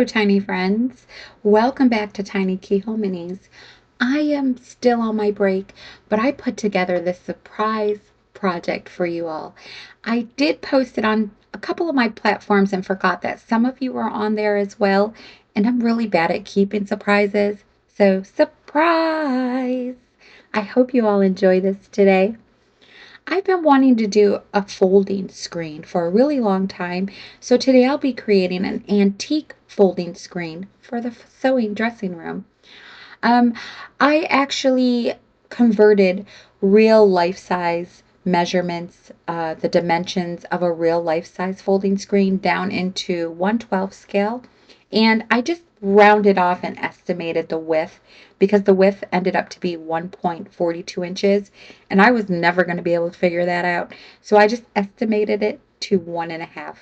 Hello, tiny friends. Welcome back to Tiny Keyhole Minis. I am still on my break, but I put together this surprise project for you all. I did post it on a couple of my platforms and forgot that some of you are on there as well, and I'm really bad at keeping surprises. So, surprise! I hope you all enjoy this today. I've been wanting to do a folding screen for a really long time, so today I'll be creating an antique folding screen for the sewing dressing room. Um, I actually converted real life size measurements, the dimensions of a real life size folding screen down into 1/12 scale. And I just rounded off and estimated the width because the width ended up to be 1.42 inches. And I was never going to be able to figure that out. So I just estimated it to 1.5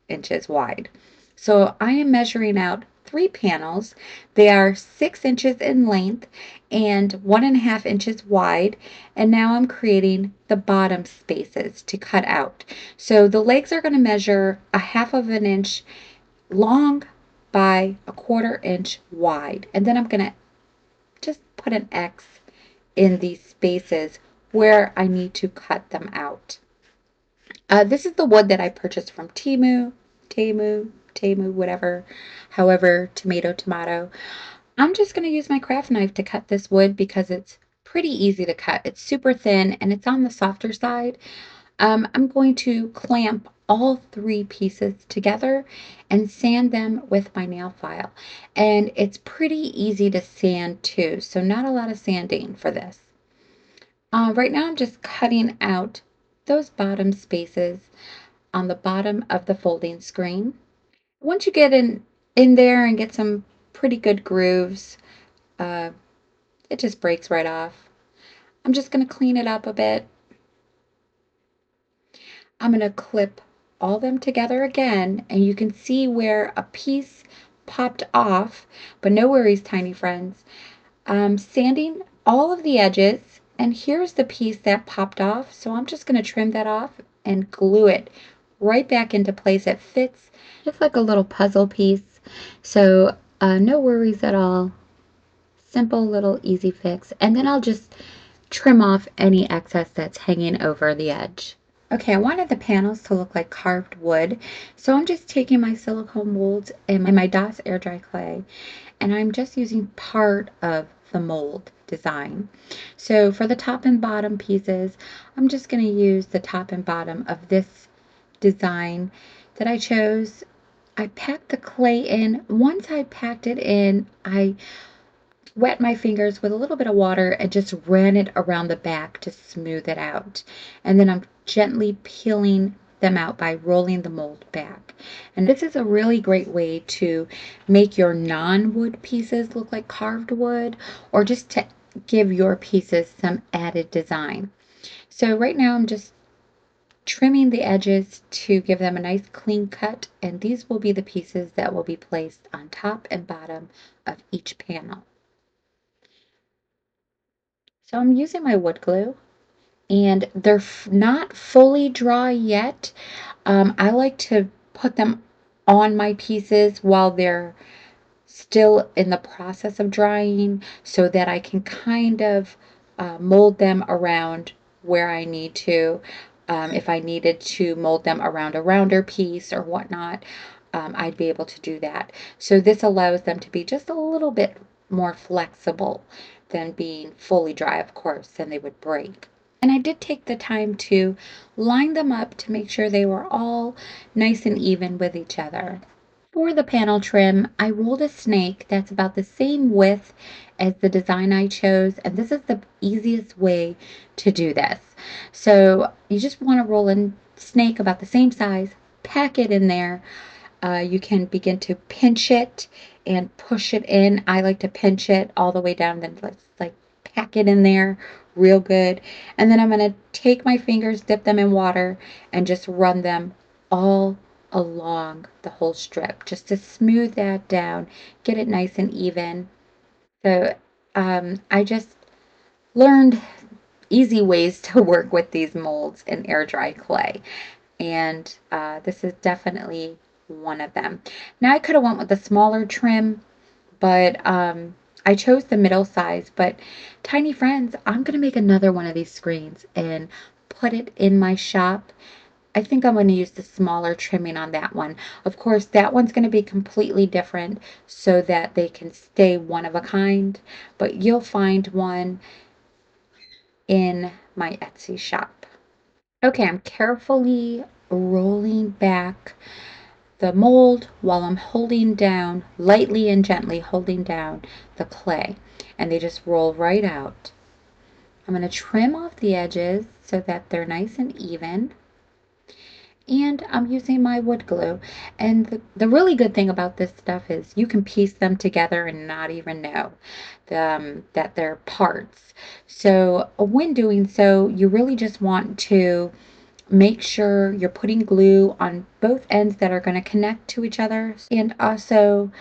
inches wide. So I am measuring out 3 panels. They are 6 inches in length and 1.5 inches wide. And now I'm creating the bottom spaces to cut out. So the legs are going to measure 1/2 of an inch long by 1/4 inch wide. And then I'm going to just put an X in these spaces where I need to cut them out. This is the wood that I purchased from Temu, whatever, however, tomato. I'm just going to use my craft knife to cut this wood because it's pretty easy to cut. It's super thin and it's on the softer side. I'm going to clamp all 3 pieces together and sand them with my nail file. And it's pretty easy to sand too, so not a lot of sanding for this. Right now I'm just cutting out those bottom spaces on the bottom of the folding screen. Once you get in there and get some pretty good grooves, uh, it just breaks right off. I'm just going to clean it up a bit. I'm going to clip all them together again, and you can see where a piece popped off, but no worries, tiny friends. I'm sanding all of the edges, and here's the piece that popped off, so I'm just going to trim that off and glue it right back into place. It fits just like a little puzzle piece, so no worries at all. Simple little easy fix. And then I'll just trim off any excess that's hanging over the edge. Okay, I wanted the panels to look like carved wood, so I'm just taking my silicone molds and my DOS air dry clay, and I'm just using part of the mold design. So for the top and bottom pieces, I'm just going to use the top and bottom of this design that I chose. I packed the clay in. Once I packed it in, I wet my fingers with a little bit of water and just ran it around the back to smooth it out. And then I'm gently peeling them out by rolling the mold back. And this is a really great way to make your non-wood pieces look like carved wood, or just to give your pieces some added design. So right now I'm just trimming the edges to give them a nice clean cut, and these will be the pieces that will be placed on top and bottom of each panel. So I'm using my wood glue, and they're not fully dry yet. I like to put them on my pieces while they're still in the process of drying so that I can kind of mold them around where I need to. If I needed to mold them around a rounder piece or whatnot, I'd be able to do that. So this allows them to be just a little bit more flexible than being fully dry, of course, then they would break. And I did take the time to line them up to make sure they were all nice and even with each other. For the panel trim, I rolled a snake that's about the same width as the design I chose, and this is the easiest way to do this. So you just want to roll a snake about the same size, pack it in there. You can begin to pinch it and push it in. I like to pinch it all the way down, then let's like pack it in there real good. And then I'm going to take my fingers, dip them in water, and just run them all along the whole strip just to smooth that down, get it nice and even. So I just learned easy ways to work with these molds in air dry clay. And this is definitely one of them. Now I could have went with a smaller trim, but I chose the middle size. But tiny friends, I'm gonna make another one of these screens and put it in my shop. I think I'm going to use the smaller trimming on that one. Of course, that one's going to be completely different so that they can stay one of a kind, but you'll find one in my Etsy shop. Okay, I'm carefully rolling back the mold while I'm holding down, lightly and gently holding down the clay, and they just roll right out. I'm going to trim off the edges so that they're nice and even. And I'm using my wood glue. And the really good thing about this stuff is you can piece them together and not even know that they're parts. So when doing so, you really just want to make sure you're putting glue on both ends that are going to connect to each other, and also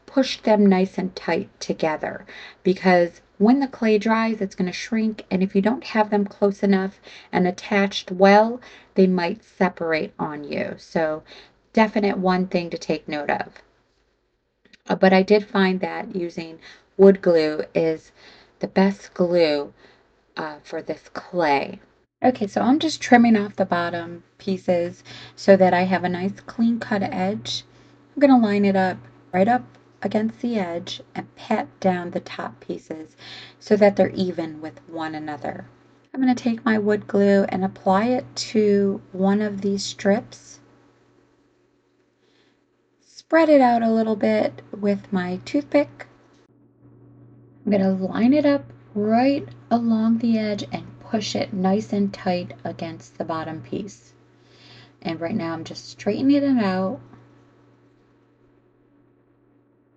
push them nice and tight together, because when the clay dries, it's going to shrink, and if you don't have them close enough and attached well, they might separate on you. So definite one thing to take note of. But I did find that using wood glue is the best glue for this clay. Okay, so I'm just trimming off the bottom pieces so that I have a nice clean cut edge. I'm going to line it up right up against the edge and pat down the top pieces so that they're even with one another. I'm going to take my wood glue and apply it to one of these strips. Spread it out a little bit with my toothpick. I'm going to line it up right along the edge and push it nice and tight against the bottom piece. And right now I'm just straightening it out.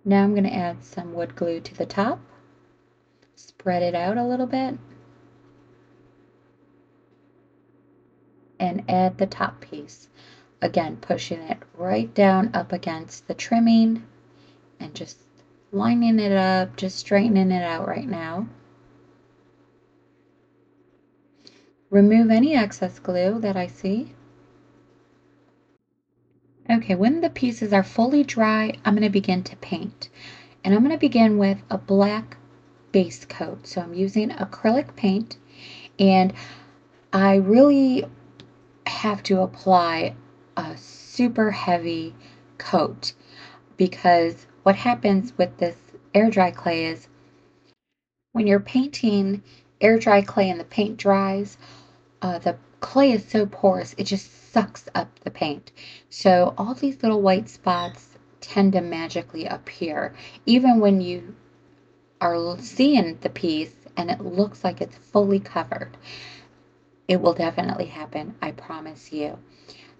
Now I'm going to add some wood glue to the top. Spread it out a little bit. And add the top piece. Again, pushing it right down up against the trimming and just lining it up, just straightening it out right now. Remove any excess glue that I see. Okay, when the pieces are fully dry, I'm going to begin to paint. And I'm going to begin with a black base coat. So I'm using acrylic paint, and I really have to apply a super heavy coat, because what happens with this air dry clay is when you're painting air dry clay and the paint dries, the clay is so porous, it just sucks up the paint. So all these little white spots tend to magically appear, even when you are seeing the piece and it looks like it's fully covered. It will definitely happen, I promise you.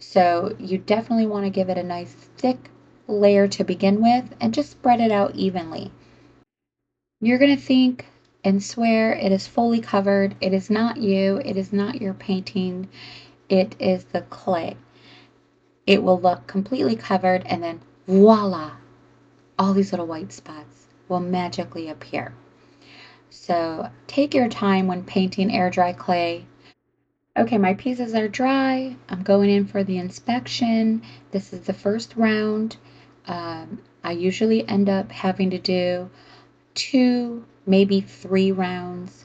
So you definitely want to give it a nice thick layer to begin with and just spread it out evenly. You're going to think and swear it is fully covered. It is not you. It is not your painting. It is the clay. It will look completely covered, and then voila, all these little white spots will magically appear. So take your time when painting air dry clay. Okay, my pieces are dry. I'm going in for the inspection. This is the first round. I usually end up having to do 2, maybe 3 rounds,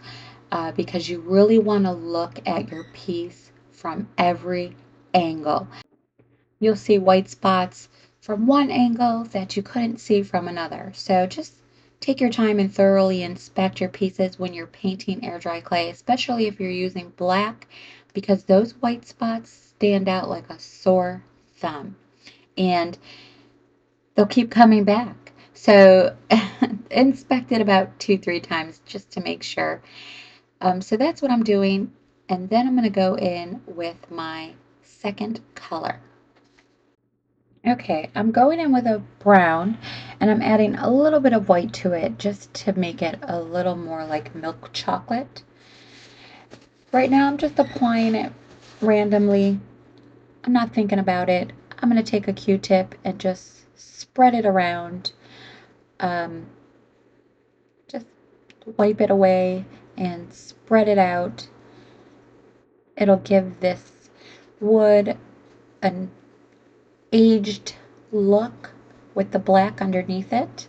because you really want to look at your piece from every angle. You'll see white spots from one angle that you couldn't see from another. So just take your time and thoroughly inspect your pieces when you're painting air dry clay, especially if you're using black, because those white spots stand out like a sore thumb, and they'll keep coming back. So inspect it about 2, 3 times just to make sure. So that's what I'm doing. And then I'm going to go in with my second color. Okay, I'm going in with a brown, and I'm adding a little bit of white to it just to make it a little more like milk chocolate. Right now I'm just applying it randomly. I'm not thinking about it. I'm going to take a Q-tip and just spread it around. Just wipe it away and spread it out. It'll give this wood an aged look with the black underneath it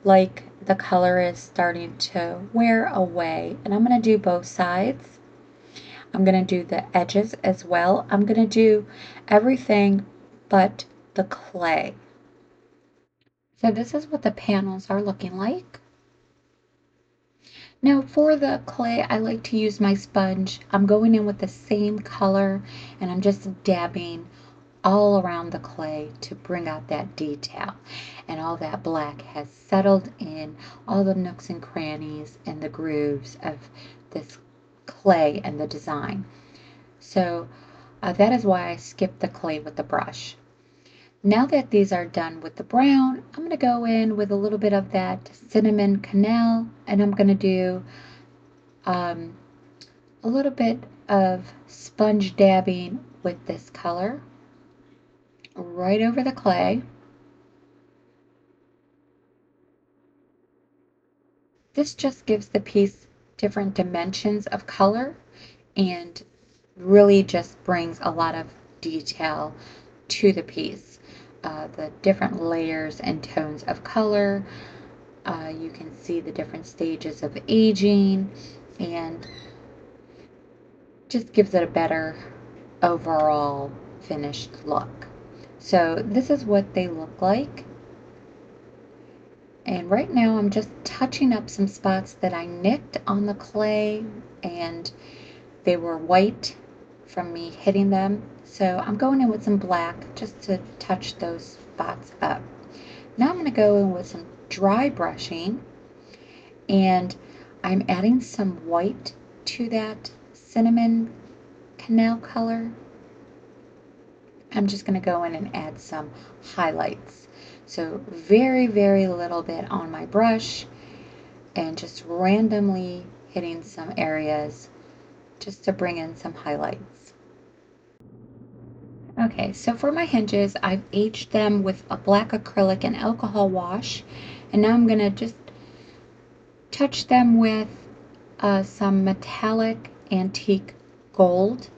like the color is starting to wear away. And I'm going to do both sides. I'm going to do the edges as well. I'm going to do everything but the clay. So this is what the panels are looking like. Now for the clay, I like to use my sponge. I'm going in with the same color and I'm just dabbing all around the clay to bring out that detail. And all that black has settled in all the nooks and crannies and the grooves of this clay and the design. So that is why I skipped the clay with the brush. Now that these are done with the brown, I'm going to go in with a little bit of that cinnamon canal, and I'm going to do um, a little bit of sponge dabbing with this color right over the clay. This just gives the piece different dimensions of color and really just brings a lot of detail to the piece. The different layers and tones of color. You can see the different stages of aging and just gives it a better overall finished look. So this is what they look like. And right now I'm just touching up some spots that I nicked on the clay and they were white from me hitting them. So I'm going in with some black just to touch those spots up. Now I'm going to go in with some dry brushing and I'm adding some white to that cinnamon canal color. I'm just going to go in and add some highlights. So very, very little bit on my brush and just randomly hitting some areas just to bring in some highlights. Okay, so for my hinges, I've aged them with a black acrylic and alcohol wash, and now I'm going to just touch them with some metallic antique gold,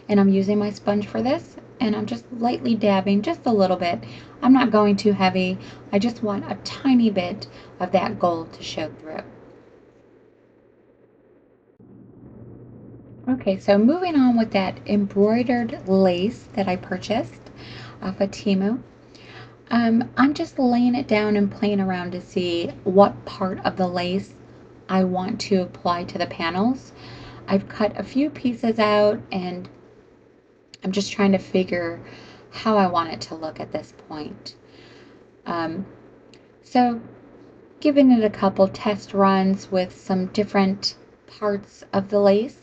and I'm using my sponge for this, and I'm just lightly dabbing just a little bit. I'm not going too heavy. I just want a tiny bit of that gold to show through. Okay, so moving on with that embroidered lace that I purchased off of Temu. I'm just laying it down and playing around to see what part of the lace I want to apply to the panels. I've cut a few pieces out and I'm just trying to figure how I want it to look at this point. Um, so giving it a couple test runs with some different parts of the lace,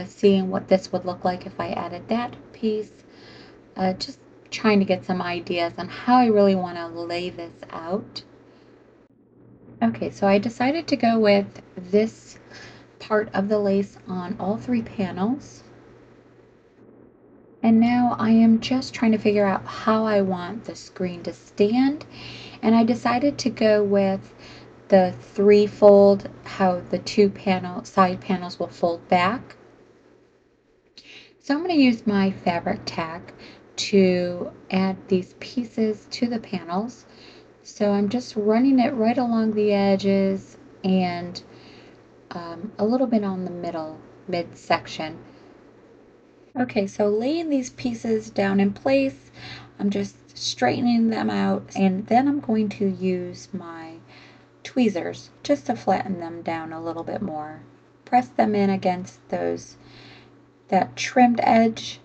seeing what this would look like if I added that piece, just trying to get some ideas on how I really want to lay this out. Okay, so I decided to go with this part of the lace on all three panels. And now I am just trying to figure out how I want the screen to stand. And I decided to go with the three-fold, how the side panels will fold back. So I'm going to use my fabric tack to add these pieces to the panels. So I'm just running it right along the edges and a little bit on the midsection. Okay, so laying these pieces down in place, I'm just straightening them out, and then I'm going to use my tweezers just to flatten them down a little bit more. Press them in against that trimmed edge,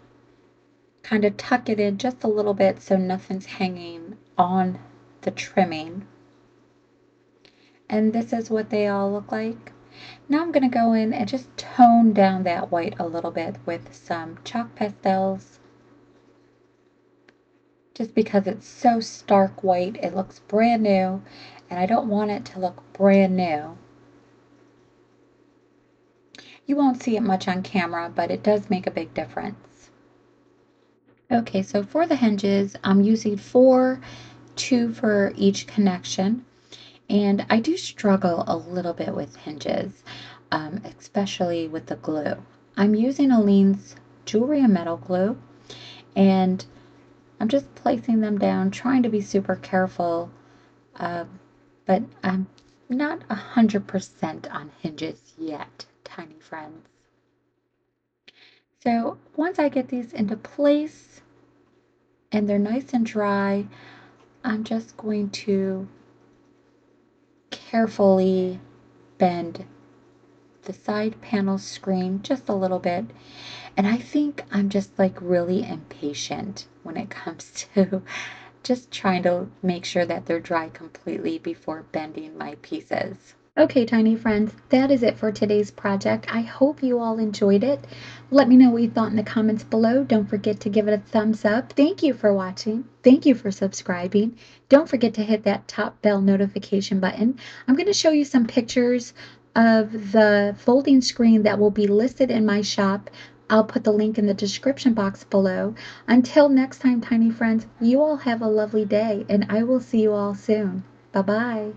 kind of tuck it in just a little bit so nothing's hanging on the trimming. And this is what they all look like. Now I'm going to go in and just tone down that white a little bit with some chalk pastels. Just because it's so stark white, it looks brand new, and I don't want it to look brand new. You won't see it much on camera, but it does make a big difference. Okay, so for the hinges, I'm using 2 for each connection. And I do struggle a little bit with hinges, especially with the glue. I'm using Aleene's Jewelry and Metal Glue, and I'm just placing them down, trying to be super careful, uh, but I'm not 100% on hinges yet, tiny friends. So once I get these into place and they're nice and dry, I'm just going to carefully bend the side panel screen just a little bit. And I think I'm just like really impatient when it comes to just trying to make sure that they're dry completely before bending my pieces. Okay, tiny friends, that is it for today's project. I hope you all enjoyed it. Let me know what you thought in the comments below. Don't forget to give it a thumbs up. Thank you for watching. Thank you for subscribing. Don't forget to hit that top bell notification button. I'm going to show you some pictures of the folding screen that will be listed in my shop. I'll put the link in the description box below. Until next time, tiny friends, you all have a lovely day, and I will see you all soon. Bye-bye.